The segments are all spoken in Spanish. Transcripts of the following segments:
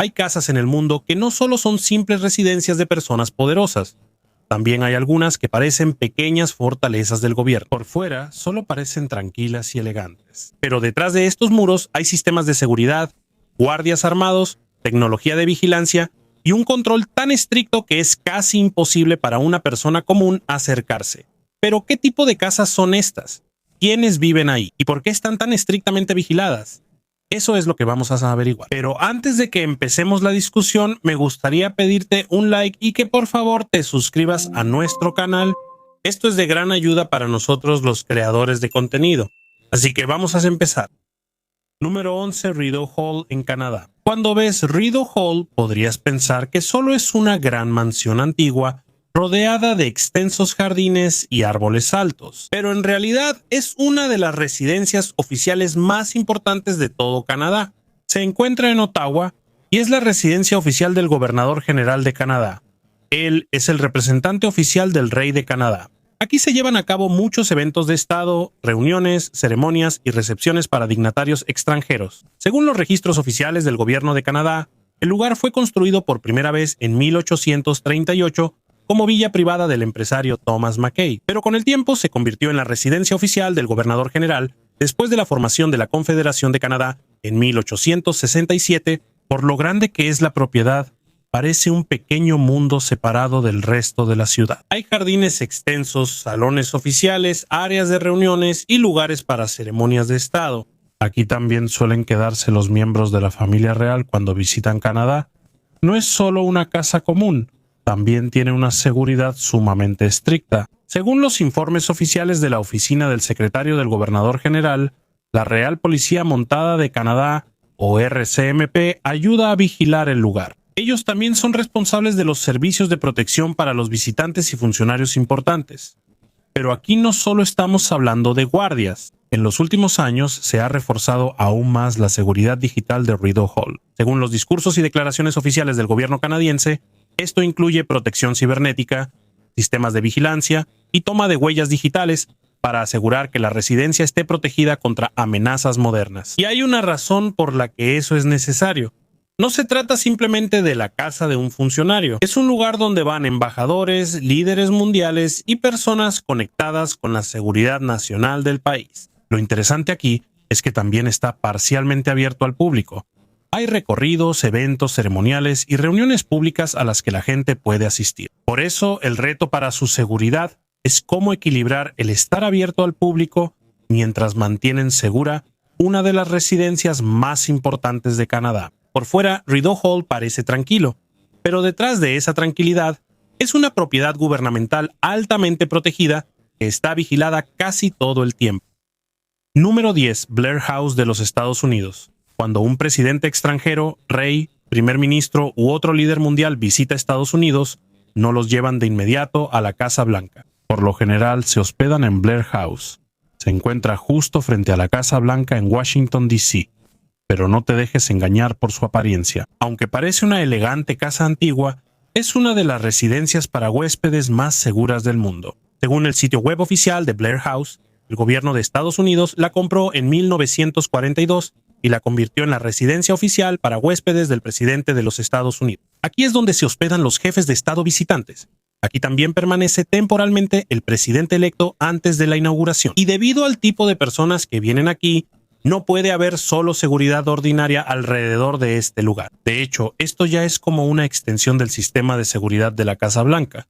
Hay casas en el mundo que no solo son simples residencias de personas poderosas, también hay algunas que parecen pequeñas fortalezas del gobierno. Por fuera, solo parecen tranquilas y elegantes. Pero detrás de estos muros hay sistemas de seguridad, guardias armados, tecnología de vigilancia y un control tan estricto que es casi imposible para una persona común acercarse. Pero, ¿qué tipo de casas son estas? ¿Quiénes viven ahí? ¿Y por qué están tan estrictamente vigiladas? Eso es lo que vamos a averiguar. Pero antes de que empecemos la discusión, me gustaría pedirte un like y que por favor te suscribas a nuestro canal. Esto es de gran ayuda para nosotros los creadores de contenido. Así que vamos a empezar. Número 11. Rideau Hall en Canadá. Cuando ves Rideau Hall, podrías pensar que solo es una gran mansión antigua rodeada de extensos jardines y árboles altos, pero en realidad es una de las residencias oficiales más importantes de todo Canadá. Se encuentra en Ottawa y es la residencia oficial del gobernador general de Canadá. Él es el representante oficial del rey de Canadá. Aquí se llevan a cabo muchos eventos de estado, reuniones, ceremonias y recepciones para dignatarios extranjeros. Según los registros oficiales del gobierno de Canadá, el lugar fue construido por primera vez en 1838 como villa privada del empresario Thomas Mackay, pero con el tiempo se convirtió en la residencia oficial del gobernador general después de la formación de la Confederación de Canadá en 1867. Por lo grande que es la propiedad, parece un pequeño mundo separado del resto de la ciudad. Hay jardines extensos, salones oficiales, áreas de reuniones y lugares para ceremonias de estado. Aquí también suelen quedarse los miembros de la familia real cuando visitan Canadá. No es solo una casa común, también tiene una seguridad sumamente estricta. Según los informes oficiales de la oficina del secretario del gobernador general, la Real Policía Montada de Canadá, o RCMP, ayuda a vigilar el lugar. Ellos también son responsables de los servicios de protección para los visitantes y funcionarios importantes. Pero aquí no solo estamos hablando de guardias. En los últimos años se ha reforzado aún más la seguridad digital de Rideau Hall. Según los discursos y declaraciones oficiales del gobierno canadiense, esto incluye protección cibernética, sistemas de vigilancia y toma de huellas digitales para asegurar que la residencia esté protegida contra amenazas modernas. Y hay una razón por la que eso es necesario. No se trata simplemente de la casa de un funcionario. Es un lugar donde van embajadores, líderes mundiales y personas conectadas con la seguridad nacional del país. Lo interesante aquí es que también está parcialmente abierto al público. Hay recorridos, eventos ceremoniales y reuniones públicas a las que la gente puede asistir. Por eso, el reto para su seguridad es cómo equilibrar el estar abierto al público mientras mantienen segura una de las residencias más importantes de Canadá. Por fuera, Rideau Hall parece tranquilo, pero detrás de esa tranquilidad es una propiedad gubernamental altamente protegida que está vigilada casi todo el tiempo. Número 10. Blair House de los Estados Unidos. Cuando un presidente extranjero, rey, primer ministro u otro líder mundial visita Estados Unidos, no los llevan de inmediato a la Casa Blanca. Por lo general se hospedan en Blair House. Se encuentra justo frente a la Casa Blanca en Washington, D.C., pero no te dejes engañar por su apariencia. Aunque parece una elegante casa antigua, es una de las residencias para huéspedes más seguras del mundo. Según el sitio web oficial de Blair House, el gobierno de Estados Unidos la compró en 1942 y la convirtió en la residencia oficial para huéspedes del presidente de los Estados Unidos. Aquí es donde se hospedan los jefes de estado visitantes. Aquí también permanece temporalmente el presidente electo antes de la inauguración. Y debido al tipo de personas que vienen aquí, no puede haber solo seguridad ordinaria alrededor de este lugar. De hecho, esto ya es como una extensión del sistema de seguridad de la Casa Blanca.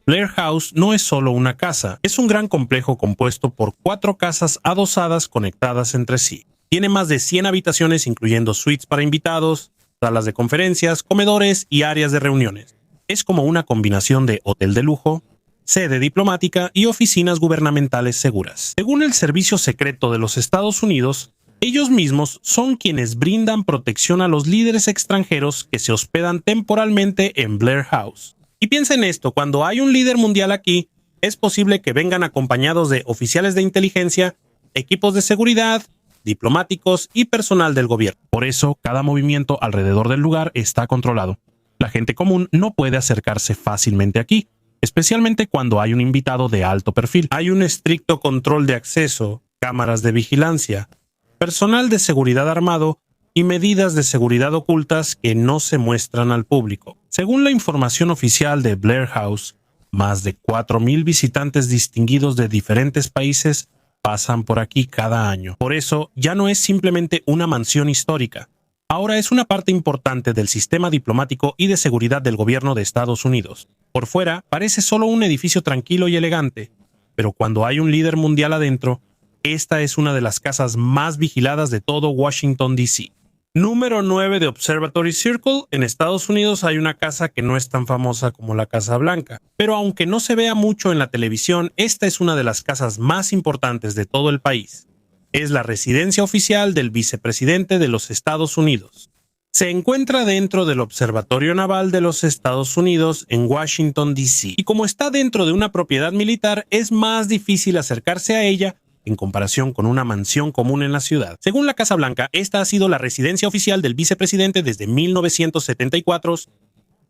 Blair House no es solo una casa, es un gran complejo compuesto por 4 casas adosadas conectadas entre sí. Tiene más de 100 habitaciones, incluyendo suites para invitados, salas de conferencias, comedores y áreas de reuniones. Es como una combinación de hotel de lujo, sede diplomática y oficinas gubernamentales seguras. Según el Servicio Secreto de los Estados Unidos, ellos mismos son quienes brindan protección a los líderes extranjeros que se hospedan temporalmente en Blair House. Y piensa en esto, cuando hay un líder mundial aquí, es posible que vengan acompañados de oficiales de inteligencia, equipos de seguridad, diplomáticos y personal del gobierno. Por eso, cada movimiento alrededor del lugar está controlado. La gente común no puede acercarse fácilmente aquí, especialmente cuando hay un invitado de alto perfil. Hay un estricto control de acceso, cámaras de vigilancia, personal de seguridad armado y medidas de seguridad ocultas que no se muestran al público. Según la información oficial de Blair House, más de 4,000 visitantes distinguidos de diferentes países pasan por aquí cada año. Por eso, ya no es simplemente una mansión histórica. Ahora es una parte importante del sistema diplomático y de seguridad del gobierno de Estados Unidos. Por fuera, parece solo un edificio tranquilo y elegante, pero cuando hay un líder mundial adentro, esta es una de las casas más vigiladas de todo Washington, D.C. Número 9 de Observatory Circle. En Estados Unidos hay una casa que no es tan famosa como la Casa Blanca, pero aunque no se vea mucho en la televisión, esta es una de las casas más importantes de todo el país. Es la residencia oficial del vicepresidente de los Estados Unidos. Se encuentra dentro del Observatorio Naval de los Estados Unidos en Washington, D.C. Y como está dentro de una propiedad militar, es más difícil acercarse a ella en comparación con una mansión común en la ciudad. Según la Casa Blanca, esta ha sido la residencia oficial del vicepresidente desde 1974.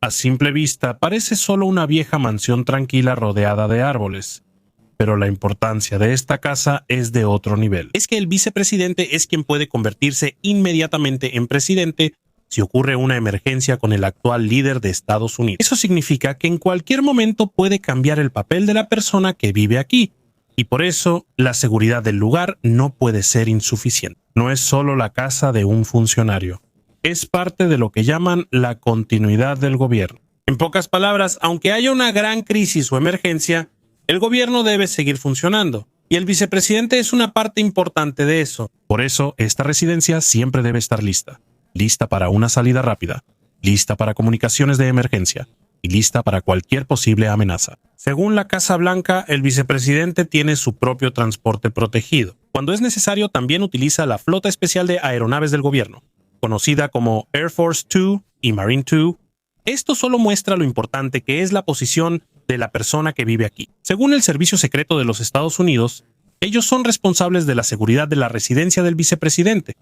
A simple vista, parece solo una vieja mansión tranquila rodeada de árboles. Pero la importancia de esta casa es de otro nivel. Es que el vicepresidente es quien puede convertirse inmediatamente en presidente si ocurre una emergencia con el actual líder de Estados Unidos. Eso significa que en cualquier momento puede cambiar el papel de la persona que vive aquí. Y por eso, la seguridad del lugar no puede ser insuficiente. No es solo la casa de un funcionario. Es parte de lo que llaman la continuidad del gobierno. En pocas palabras, aunque haya una gran crisis o emergencia, el gobierno debe seguir funcionando. Y el vicepresidente es una parte importante de eso. Por eso, esta residencia siempre debe estar lista. Lista para una salida rápida. Lista para comunicaciones de emergencia. Y lista para cualquier posible amenaza. Según la Casa Blanca, el vicepresidente tiene su propio transporte protegido. Cuando es necesario, también utiliza la flota especial de aeronaves del gobierno, conocida como Air Force 2 y Marine 2. Esto solo muestra lo importante que es la posición de la persona que vive aquí. Según el Servicio Secreto de los Estados Unidos, ellos son responsables de la seguridad de la residencia del vicepresidente.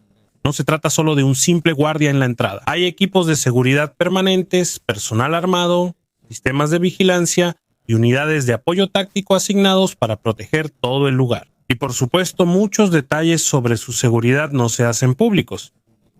No se trata solo de un simple guardia en la entrada. Hay equipos de seguridad permanentes, personal armado, sistemas de vigilancia y unidades de apoyo táctico asignados para proteger todo el lugar. Y por supuesto, muchos detalles sobre su seguridad no se hacen públicos.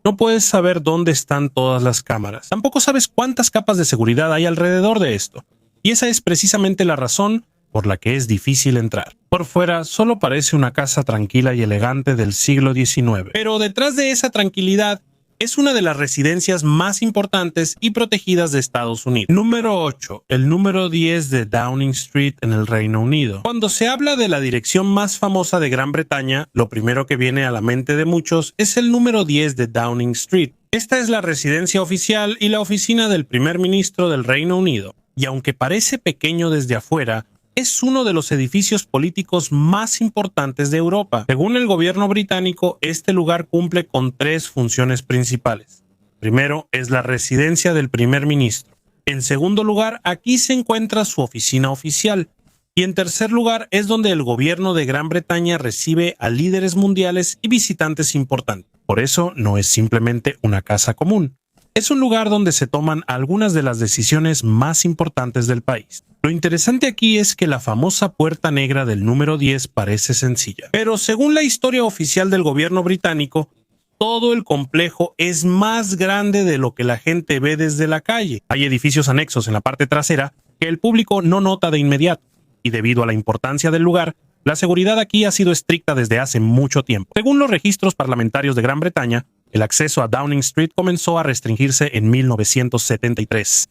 No puedes saber dónde están todas las cámaras. Tampoco sabes cuántas capas de seguridad hay alrededor de esto. Y esa es precisamente la razón por la que es difícil entrar. Por fuera solo parece una casa tranquila y elegante del siglo XIX. Pero detrás de esa tranquilidad es una de las residencias más importantes y protegidas de Estados Unidos. Número 8. El número 10 de Downing Street en el Reino Unido. Cuando se habla de la dirección más famosa de Gran Bretaña, lo primero que viene a la mente de muchos es el número 10 de Downing Street. Esta es la residencia oficial y la oficina del primer ministro del Reino Unido. Y aunque parece pequeño desde afuera, es uno de los edificios políticos más importantes de Europa. Según el gobierno británico, este lugar cumple con 3 funciones principales. Primero, es la residencia del primer ministro. En segundo lugar, aquí se encuentra su oficina oficial. Y en tercer lugar, es donde el gobierno de Gran Bretaña recibe a líderes mundiales y visitantes importantes. Por eso, no es simplemente una casa común. Es un lugar donde se toman algunas de las decisiones más importantes del país. Lo interesante aquí es que la famosa puerta negra del número 10 parece sencilla. Pero según la historia oficial del gobierno británico, todo el complejo es más grande de lo que la gente ve desde la calle. Hay edificios anexos en la parte trasera que el público no nota de inmediato. Y debido a la importancia del lugar, la seguridad aquí ha sido estricta desde hace mucho tiempo. Según los registros parlamentarios de Gran Bretaña, el acceso a Downing Street comenzó a restringirse en 1973.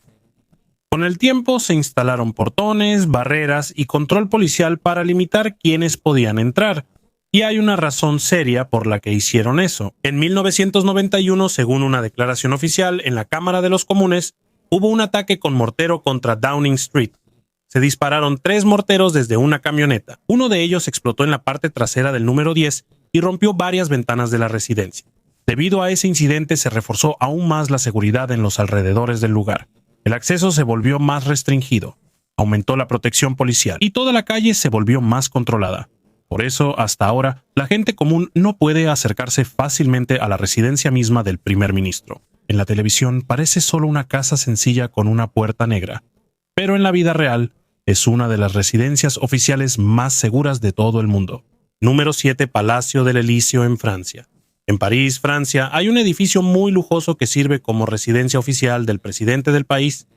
Con el tiempo se instalaron portones, barreras y control policial para limitar quiénes podían entrar. Y hay una razón seria por la que hicieron eso. En 1991, según una declaración oficial en la Cámara de los Comunes, hubo un ataque con mortero contra Downing Street. Se dispararon 3 morteros desde una camioneta. Uno de ellos explotó en la parte trasera del número 10 y rompió varias ventanas de la residencia. Debido a ese incidente se reforzó aún más la seguridad en los alrededores del lugar. El acceso se volvió más restringido, aumentó la protección policial y toda la calle se volvió más controlada. Por eso, hasta ahora, la gente común no puede acercarse fácilmente a la residencia misma del primer ministro. En la televisión parece solo una casa sencilla con una puerta negra, pero en la vida real es una de las residencias oficiales más seguras de todo el mundo. Número 7. Palacio del Elíseo en Francia. En París, Francia, hay un edificio muy lujoso que sirve como residencia oficial del presidente del país.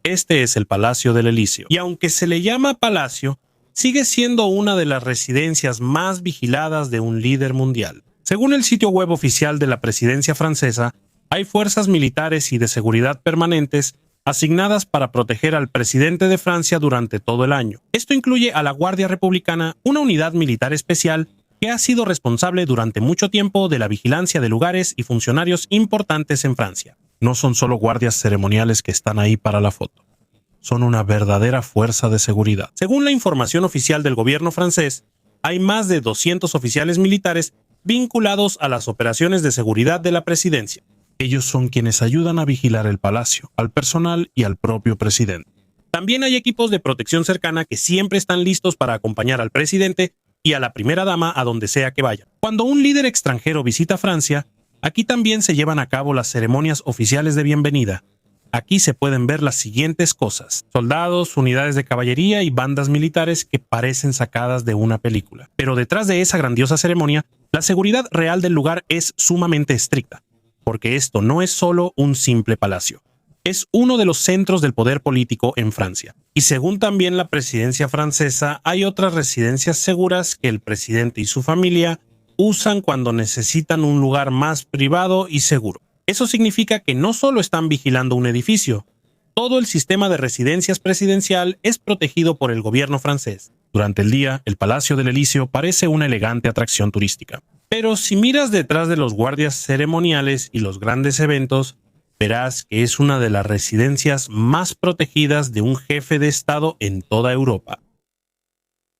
Este es el Palacio del Elíseo. Y aunque se le llama palacio, sigue siendo una de las residencias más vigiladas de un líder mundial. Según el sitio web oficial de la presidencia francesa, hay fuerzas militares y de seguridad permanentes asignadas para proteger al presidente de Francia durante todo el año. Esto incluye a la Guardia Republicana, una unidad militar especial que ha sido responsable durante mucho tiempo de la vigilancia de lugares y funcionarios importantes en Francia. No son solo guardias ceremoniales que están ahí para la foto. Son una verdadera fuerza de seguridad. Según la información oficial del gobierno francés, hay más de 200 oficiales militares vinculados a las operaciones de seguridad de la presidencia. Ellos son quienes ayudan a vigilar el palacio, al personal y al propio presidente. También hay equipos de protección cercana que siempre están listos para acompañar al presidente y a la primera dama a donde sea que vayan. Cuando un líder extranjero visita Francia, aquí también se llevan a cabo las ceremonias oficiales de bienvenida. Aquí se pueden ver las siguientes cosas: soldados, unidades de caballería y bandas militares que parecen sacadas de una película. Pero detrás de esa grandiosa ceremonia, la seguridad real del lugar es sumamente estricta, porque esto no es solo un simple palacio. Es uno de los centros del poder político en Francia. Y según también la presidencia francesa, hay otras residencias seguras que el presidente y su familia usan cuando necesitan un lugar más privado y seguro. Eso significa que no solo están vigilando un edificio, todo el sistema de residencias presidencial es protegido por el gobierno francés. Durante el día, el Palacio del Elíseo parece una elegante atracción turística. Pero si miras detrás de los guardias ceremoniales y los grandes eventos, verás que es una de las residencias más protegidas de un jefe de Estado en toda Europa.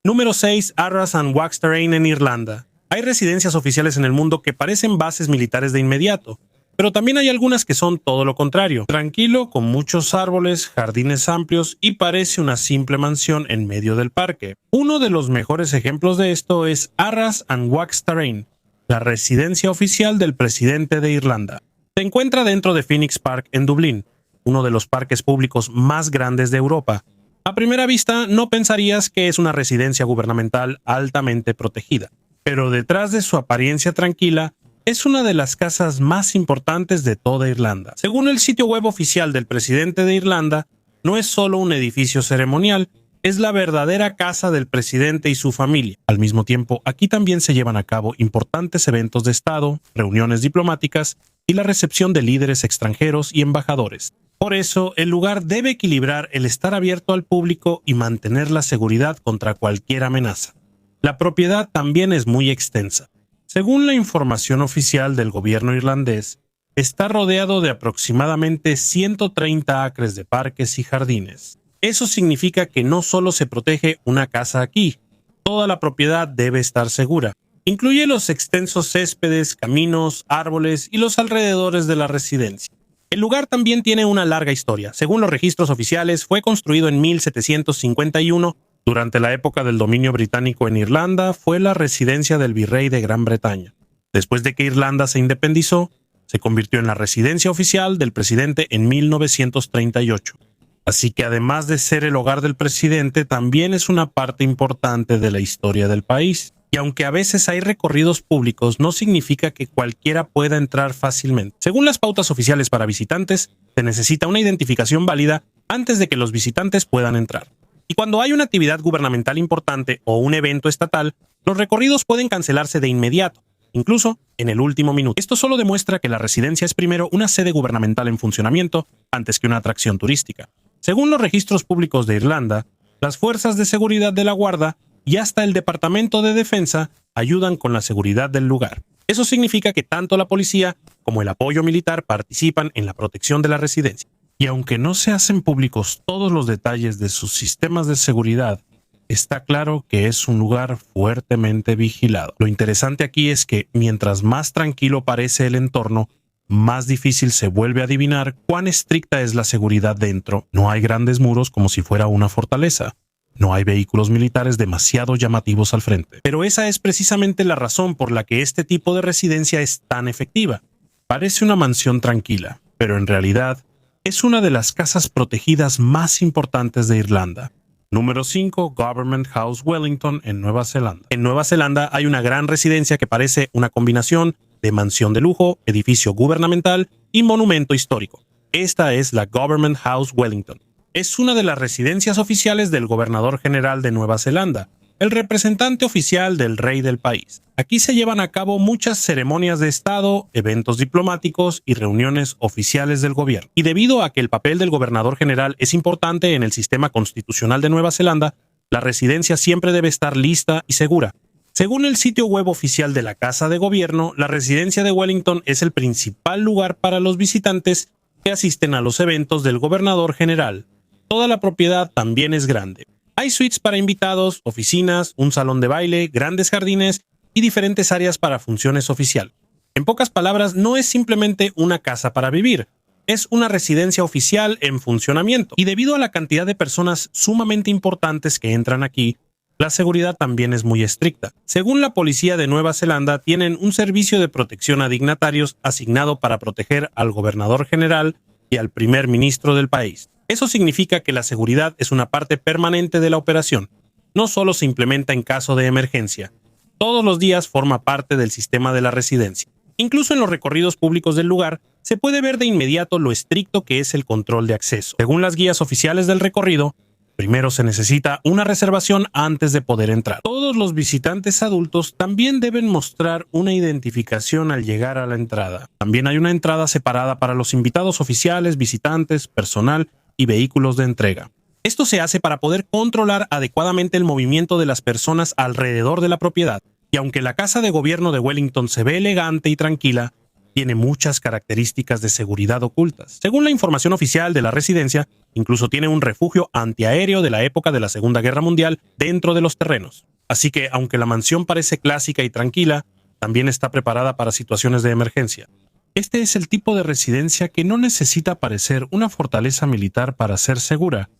Número 6. Arras and Waxterrain en Irlanda. Hay residencias oficiales en el mundo que parecen bases militares de inmediato, pero también hay algunas que son todo lo contrario. Tranquilo, con muchos árboles, jardines amplios y parece una simple mansión en medio del parque. Uno de los mejores ejemplos de esto es Arras and Waxterrain, la residencia oficial del presidente de Irlanda. Se encuentra dentro de Phoenix Park en Dublín, uno de los parques públicos más grandes de Europa. A primera vista no pensarías que es una residencia gubernamental altamente protegida, pero detrás de su apariencia tranquila, es una de las casas más importantes de toda Irlanda. Según el sitio web oficial del presidente de Irlanda, no es solo un edificio ceremonial, es la verdadera casa del presidente y su familia. Al mismo tiempo, aquí también se llevan a cabo importantes eventos de Estado, reuniones diplomáticas y la recepción de líderes extranjeros y embajadores. Por eso, el lugar debe equilibrar el estar abierto al público y mantener la seguridad contra cualquier amenaza. La propiedad también es muy extensa. Según la información oficial del gobierno irlandés, está rodeado de aproximadamente 130 acres de parques y jardines. Eso significa que no solo se protege una casa aquí, toda la propiedad debe estar segura. Incluye los extensos céspedes, caminos, árboles y los alrededores de la residencia. El lugar también tiene una larga historia. Según los registros oficiales, fue construido en 1751. Durante la época del dominio británico en Irlanda, fue la residencia del virrey de Gran Bretaña. Después de que Irlanda se independizó, se convirtió en la residencia oficial del presidente en 1938. Así que además de ser el hogar del presidente, también es una parte importante de la historia del país. Y aunque a veces hay recorridos públicos, no significa que cualquiera pueda entrar fácilmente. Según las pautas oficiales para visitantes, se necesita una identificación válida antes de que los visitantes puedan entrar. Y cuando hay una actividad gubernamental importante o un evento estatal, los recorridos pueden cancelarse de inmediato, incluso en el último minuto. Esto solo demuestra que la residencia es primero una sede gubernamental en funcionamiento antes que una atracción turística. Según los registros públicos de Irlanda, las fuerzas de seguridad de la Guardia y hasta el Departamento de Defensa ayudan con la seguridad del lugar. Eso significa que tanto la policía como el apoyo militar participan en la protección de la residencia. Y aunque no se hacen públicos todos los detalles de sus sistemas de seguridad, está claro que es un lugar fuertemente vigilado. Lo interesante aquí es que mientras más tranquilo parece el entorno, más difícil se vuelve a adivinar cuán estricta es la seguridad dentro. No hay grandes muros como si fuera una fortaleza. No hay vehículos militares demasiado llamativos al frente. Pero esa es precisamente la razón por la que este tipo de residencia es tan efectiva. Parece una mansión tranquila, pero en realidad es una de las casas protegidas más importantes de Irlanda. Número 5. Government House Wellington en Nueva Zelanda. En Nueva Zelanda hay una gran residencia que parece una combinación de mansión de lujo, edificio gubernamental y monumento histórico. Esta es la Government House Wellington. Es una de las residencias oficiales del gobernador general de Nueva Zelanda, el representante oficial del rey del país. Aquí se llevan a cabo muchas ceremonias de Estado, eventos diplomáticos y reuniones oficiales del gobierno. Y debido a que el papel del gobernador general es importante en el sistema constitucional de Nueva Zelanda, la residencia siempre debe estar lista y segura. Según el sitio web oficial de la Casa de Gobierno, la residencia de Wellington es el principal lugar para los visitantes que asisten a los eventos del gobernador general. Toda la propiedad también es grande. Hay suites para invitados, oficinas, un salón de baile, grandes jardines y diferentes áreas para funciones oficiales. En pocas palabras, no es simplemente una casa para vivir, es una residencia oficial en funcionamiento. Y debido a la cantidad de personas sumamente importantes que entran aquí, la seguridad también es muy estricta. Según la policía de Nueva Zelanda, tienen un servicio de protección a dignatarios asignado para proteger al gobernador general y al primer ministro del país. Eso significa que la seguridad es una parte permanente de la operación. No solo se implementa en caso de emergencia. Todos los días forma parte del sistema de la residencia. Incluso en los recorridos públicos del lugar, se puede ver de inmediato lo estricto que es el control de acceso. Según las guías oficiales del recorrido, primero se necesita una reservación antes de poder entrar. Todos los visitantes adultos también deben mostrar una identificación al llegar a la entrada. También hay una entrada separada para los invitados oficiales, visitantes, personal y vehículos de entrega. Esto se hace para poder controlar adecuadamente el movimiento de las personas alrededor de la propiedad. Y aunque la Casa de Gobierno de Wellington se ve elegante y tranquila, tiene muchas características de seguridad ocultas. Según la información oficial de la residencia, incluso tiene un refugio antiaéreo de la época de la Segunda Guerra Mundial dentro de los terrenos. Así que, aunque la mansión parece clásica y tranquila, también está preparada para situaciones de emergencia. Este es el tipo de residencia que no necesita parecer una fortaleza militar para ser segura.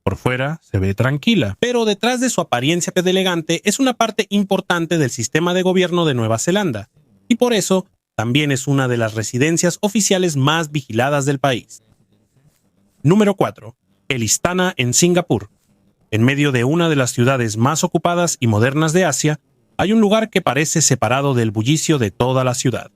Por fuera se ve tranquila, pero detrás de su apariencia de elegante es una parte importante del sistema de gobierno de Nueva Zelanda, y por eso también es una de las residencias oficiales más vigiladas del país. Número 4. El Istana en Singapur. En medio de una de las ciudades más ocupadas y modernas de Asia, hay un lugar que parece separado del bullicio de toda la ciudad.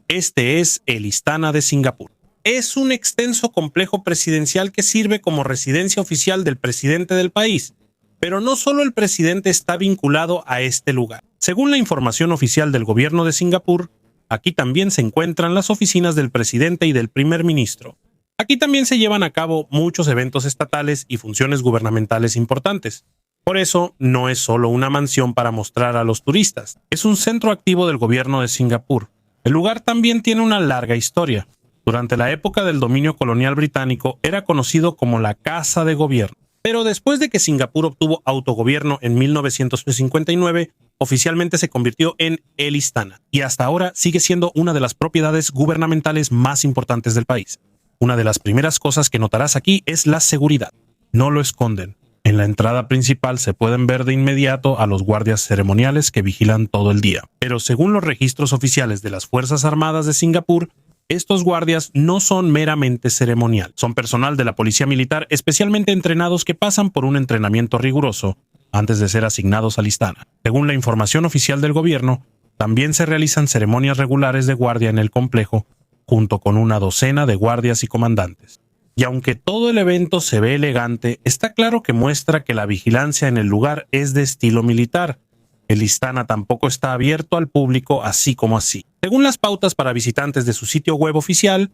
Este es el Istana de Singapur. Es un extenso complejo presidencial que sirve como residencia oficial del presidente del país, pero no solo el presidente está vinculado a este lugar. Según la información oficial del gobierno de Singapur, aquí también se encuentran las oficinas del presidente y del primer ministro. Aquí también se llevan a cabo muchos eventos estatales y funciones gubernamentales importantes. Por eso, no es solo una mansión para mostrar a los turistas, es un centro activo del gobierno de Singapur. El lugar también tiene una larga historia. Durante la época del dominio colonial británico era conocido como la Casa de Gobierno. Pero después de que Singapur obtuvo autogobierno en 1959, oficialmente se convirtió en el Istana, y hasta ahora sigue siendo una de las propiedades gubernamentales más importantes del país. Una de las primeras cosas que notarás aquí es la seguridad. No lo esconden. En la entrada principal se pueden ver de inmediato a los guardias ceremoniales que vigilan todo el día. Pero según los registros oficiales de las Fuerzas Armadas de Singapur, estos guardias no son meramente ceremonial. Son personal de la policía militar especialmente entrenados que pasan por un entrenamiento riguroso antes de ser asignados al Istana. Según la información oficial del gobierno, también se realizan ceremonias regulares de guardia en el complejo, junto con una docena de guardias y comandantes. Y aunque todo el evento se ve elegante, está claro que muestra que la vigilancia en el lugar es de estilo militar. El Istana tampoco está abierto al público así como así. Según las pautas para visitantes de su sitio web oficial,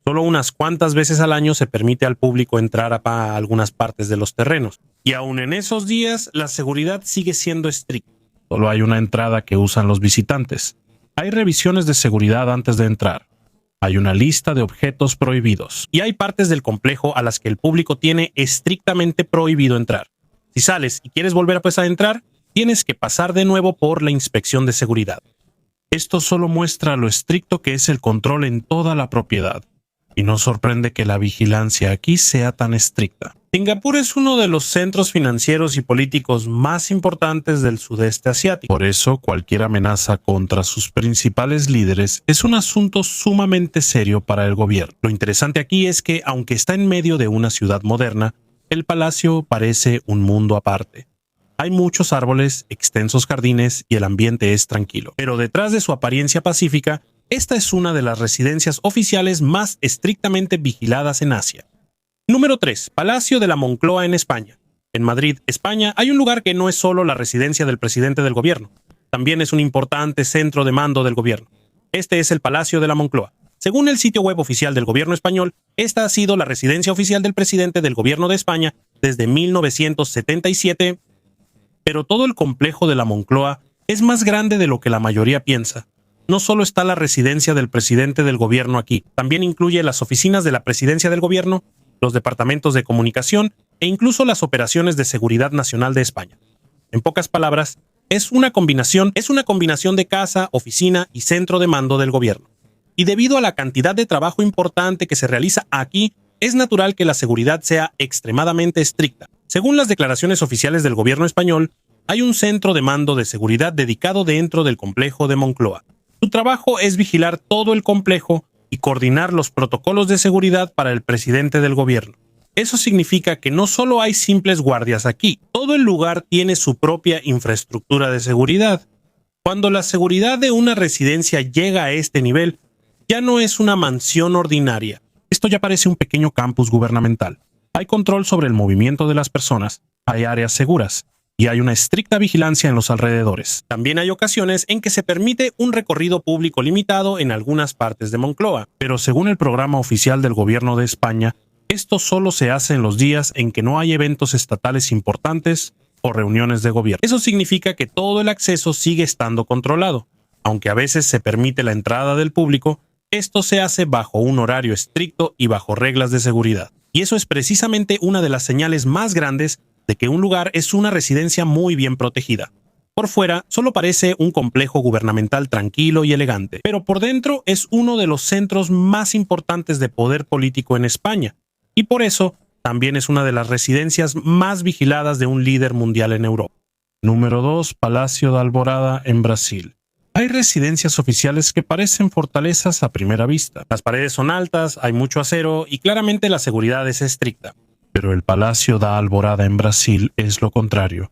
solo unas cuantas veces al año se permite al público entrar a algunas partes de los terrenos. Y aún en esos días, la seguridad sigue siendo estricta. Solo hay una entrada que usan los visitantes. Hay revisiones de seguridad antes de entrar. Hay una lista de objetos prohibidos. Y hay partes del complejo a las que el público tiene estrictamente prohibido entrar. Si sales y quieres volver a entrar, tienes que pasar de nuevo por la inspección de seguridad. Esto solo muestra lo estricto que es el control en toda la propiedad. Y no sorprende que la vigilancia aquí sea tan estricta. Singapur es uno de los centros financieros y políticos más importantes del sudeste asiático. Por eso, cualquier amenaza contra sus principales líderes es un asunto sumamente serio para el gobierno. Lo interesante aquí es que, aunque está en medio de una ciudad moderna, el palacio parece un mundo aparte. Hay muchos árboles, extensos jardines y el ambiente es tranquilo. Pero detrás de su apariencia pacífica, esta es una de las residencias oficiales más estrictamente vigiladas en Asia. Número 3. Palacio de la Moncloa en España. En Madrid, España, hay un lugar que no es solo la residencia del presidente del gobierno, también es un importante centro de mando del gobierno. Este es el Palacio de la Moncloa. Según el sitio web oficial del gobierno español, esta ha sido la residencia oficial del presidente del gobierno de España desde 1977, pero todo el complejo de la Moncloa es más grande de lo que la mayoría piensa. No solo está la residencia del presidente del gobierno aquí, también incluye las oficinas de la presidencia del gobierno, los departamentos de comunicación e incluso las operaciones de seguridad nacional de España. En pocas palabras, es una combinación de casa, oficina y centro de mando del gobierno. Y debido a la cantidad de trabajo importante que se realiza aquí, es natural que la seguridad sea extremadamente estricta. Según las declaraciones oficiales del gobierno español, hay un centro de mando de seguridad dedicado dentro del complejo de Moncloa. Su trabajo es vigilar todo el complejo y coordinar los protocolos de seguridad para el presidente del gobierno. Eso significa que no solo hay simples guardias aquí, todo el lugar tiene su propia infraestructura de seguridad. Cuando la seguridad de una residencia llega a este nivel, ya no es una mansión ordinaria. Esto ya parece un pequeño campus gubernamental. Hay control sobre el movimiento de las personas, hay áreas seguras y hay una estricta vigilancia en los alrededores. También hay ocasiones en que se permite un recorrido público limitado en algunas partes de Moncloa, pero según el programa oficial del gobierno de España, esto solo se hace en los días en que no hay eventos estatales importantes o reuniones de gobierno. Eso significa que todo el acceso sigue estando controlado. Aunque a veces se permite la entrada del público, esto se hace bajo un horario estricto y bajo reglas de seguridad. Y eso es precisamente una de las señales más grandes de que un lugar es una residencia muy bien protegida. Por fuera, solo parece un complejo gubernamental tranquilo y elegante, pero por dentro es uno de los centros más importantes de poder político en España. Y por eso, también es una de las residencias más vigiladas de un líder mundial en Europa. Número 2. Palacio da Alvorada en Brasil. Hay residencias oficiales que parecen fortalezas a primera vista. Las paredes son altas, hay mucho acero y claramente la seguridad es estricta. Pero el Palacio da Alvorada en Brasil es lo contrario.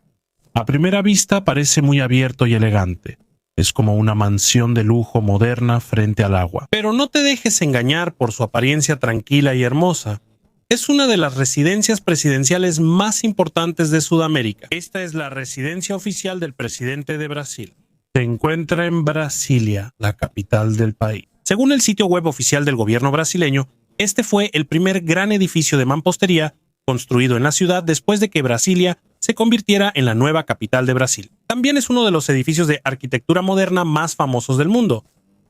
A primera vista parece muy abierto y elegante. Es como una mansión de lujo moderna frente al agua. Pero no te dejes engañar por su apariencia tranquila y hermosa. Es una de las residencias presidenciales más importantes de Sudamérica. Esta es la residencia oficial del presidente de Brasil. Se encuentra en Brasilia, la capital del país. Según el sitio web oficial del gobierno brasileño, este fue el primer gran edificio de mampostería construido en la ciudad después de que Brasilia se convirtiera en la nueva capital de Brasil. También es uno de los edificios de arquitectura moderna más famosos del mundo.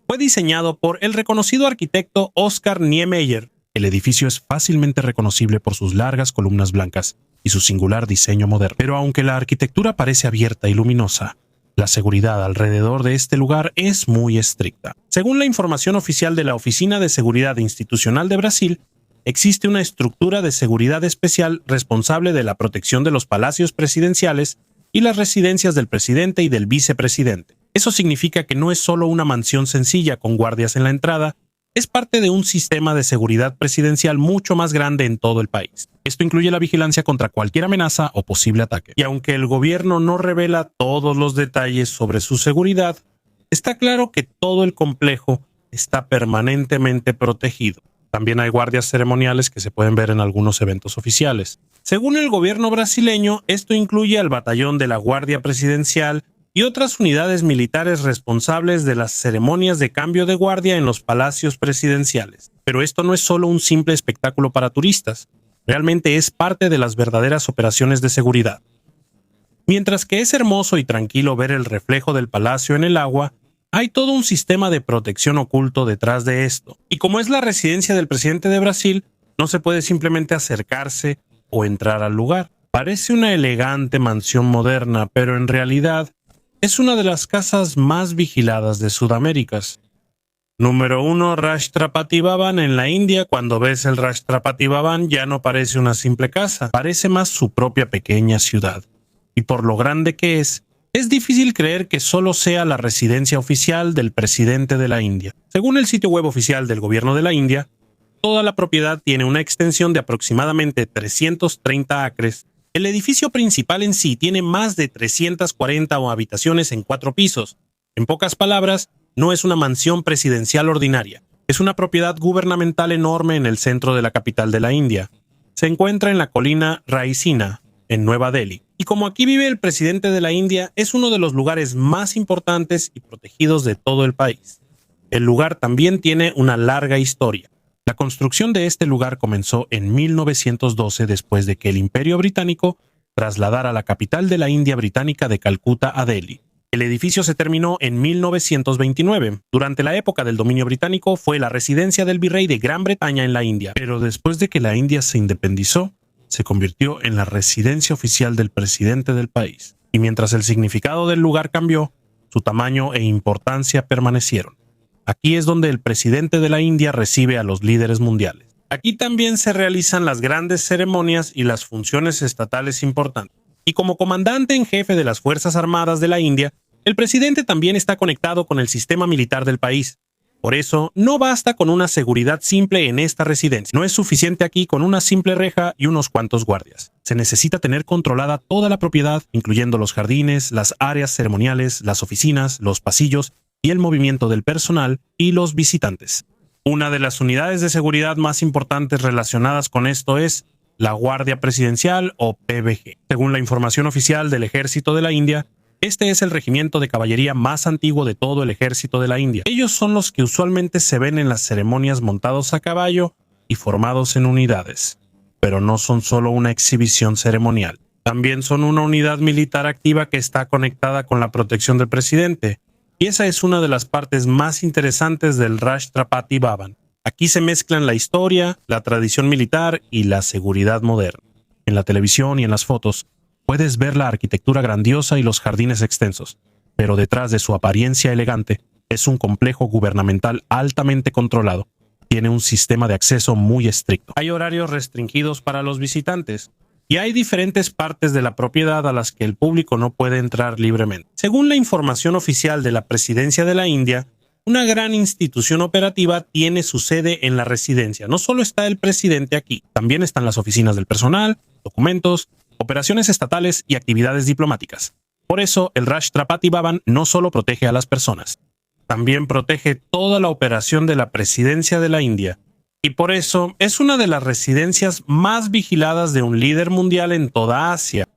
Fue diseñado por el reconocido arquitecto Oscar Niemeyer. El edificio es fácilmente reconocible por sus largas columnas blancas y su singular diseño moderno. Pero aunque la arquitectura parece abierta y luminosa, la seguridad alrededor de este lugar es muy estricta. Según la información oficial de la Oficina de Seguridad Institucional de Brasil, existe una estructura de seguridad especial responsable de la protección de los palacios presidenciales y las residencias del presidente y del vicepresidente. Eso significa que no es solo una mansión sencilla con guardias en la entrada, es parte de un sistema de seguridad presidencial mucho más grande en todo el país. Esto incluye la vigilancia contra cualquier amenaza o posible ataque. Y aunque el gobierno no revela todos los detalles sobre su seguridad, está claro que todo el complejo está permanentemente protegido. También hay guardias ceremoniales que se pueden ver en algunos eventos oficiales. Según el gobierno brasileño, esto incluye al batallón de la Guardia Presidencial y otras unidades militares responsables de las ceremonias de cambio de guardia en los palacios presidenciales. Pero esto no es solo un simple espectáculo para turistas, realmente es parte de las verdaderas operaciones de seguridad. Mientras que es hermoso y tranquilo ver el reflejo del palacio en el agua, hay todo un sistema de protección oculto detrás de esto. Y como es la residencia del presidente de Brasil, no se puede simplemente acercarse o entrar al lugar. Parece una elegante mansión moderna, pero en realidad es una de las casas más vigiladas de Sudamérica. Número 1. Rashtrapati Bhavan en la India. Cuando ves el Rashtrapati Bhavan ya no parece una simple casa, parece más su propia pequeña ciudad. Y por lo grande que es difícil creer que solo sea la residencia oficial del presidente de la India. Según el sitio web oficial del gobierno de la India, toda la propiedad tiene una extensión de aproximadamente 330 acres El edificio principal en sí tiene más de 340 habitaciones en 4 pisos. En pocas palabras, no es una mansión presidencial ordinaria. Es una propiedad gubernamental enorme en el centro de la capital de la India. Se encuentra en la colina Raisina, en Nueva Delhi. Y como aquí vive el presidente de la India, es uno de los lugares más importantes y protegidos de todo el país. El lugar también tiene una larga historia. La construcción de este lugar comenzó en 1912 después de que el Imperio Británico trasladara la capital de la India británica de Calcuta a Delhi. El edificio se terminó en 1929. Durante la época del dominio británico fue la residencia del virrey de Gran Bretaña en la India, pero después de que la India se independizó, se convirtió en la residencia oficial del presidente del país. Y mientras el significado del lugar cambió, su tamaño e importancia permanecieron. Aquí es donde el presidente de la India recibe a los líderes mundiales. Aquí también se realizan las grandes ceremonias y las funciones estatales importantes. Y como comandante en jefe de las Fuerzas Armadas de la India, el presidente también está conectado con el sistema militar del país. Por eso, no basta con una seguridad simple en esta residencia. No es suficiente aquí con una simple reja y unos cuantos guardias. Se necesita tener controlada toda la propiedad, incluyendo los jardines, las áreas ceremoniales, las oficinas, los pasillos y el movimiento del personal y los visitantes. Una de las unidades de seguridad más importantes relacionadas con esto es la Guardia Presidencial o PBG. Según la información oficial del Ejército de la India, este es el regimiento de caballería más antiguo de todo el ejército de la India. Ellos son los que usualmente se ven en las ceremonias montados a caballo y formados en unidades. Pero no son solo una exhibición ceremonial. También son una unidad militar activa que está conectada con la protección del presidente. Y esa es una de las partes más interesantes del Rashtrapati Bhavan. Aquí se mezclan la historia, la tradición militar y la seguridad moderna. En la televisión y en las fotos, puedes ver la arquitectura grandiosa y los jardines extensos, pero detrás de su apariencia elegante, es un complejo gubernamental altamente controlado. Tiene un sistema de acceso muy estricto. Hay horarios restringidos para los visitantes, y hay diferentes partes de la propiedad a las que el público no puede entrar libremente. Según la información oficial de la Presidencia de la India, una gran institución operativa tiene su sede en la residencia. No solo está el presidente aquí, también están las oficinas del personal, documentos, operaciones estatales y actividades diplomáticas. Por eso, el Rashtrapati Bhavan no solo protege a las personas, también protege toda la operación de la Presidencia de la India. Y por eso es una de las residencias más vigiladas de un líder mundial en toda Asia.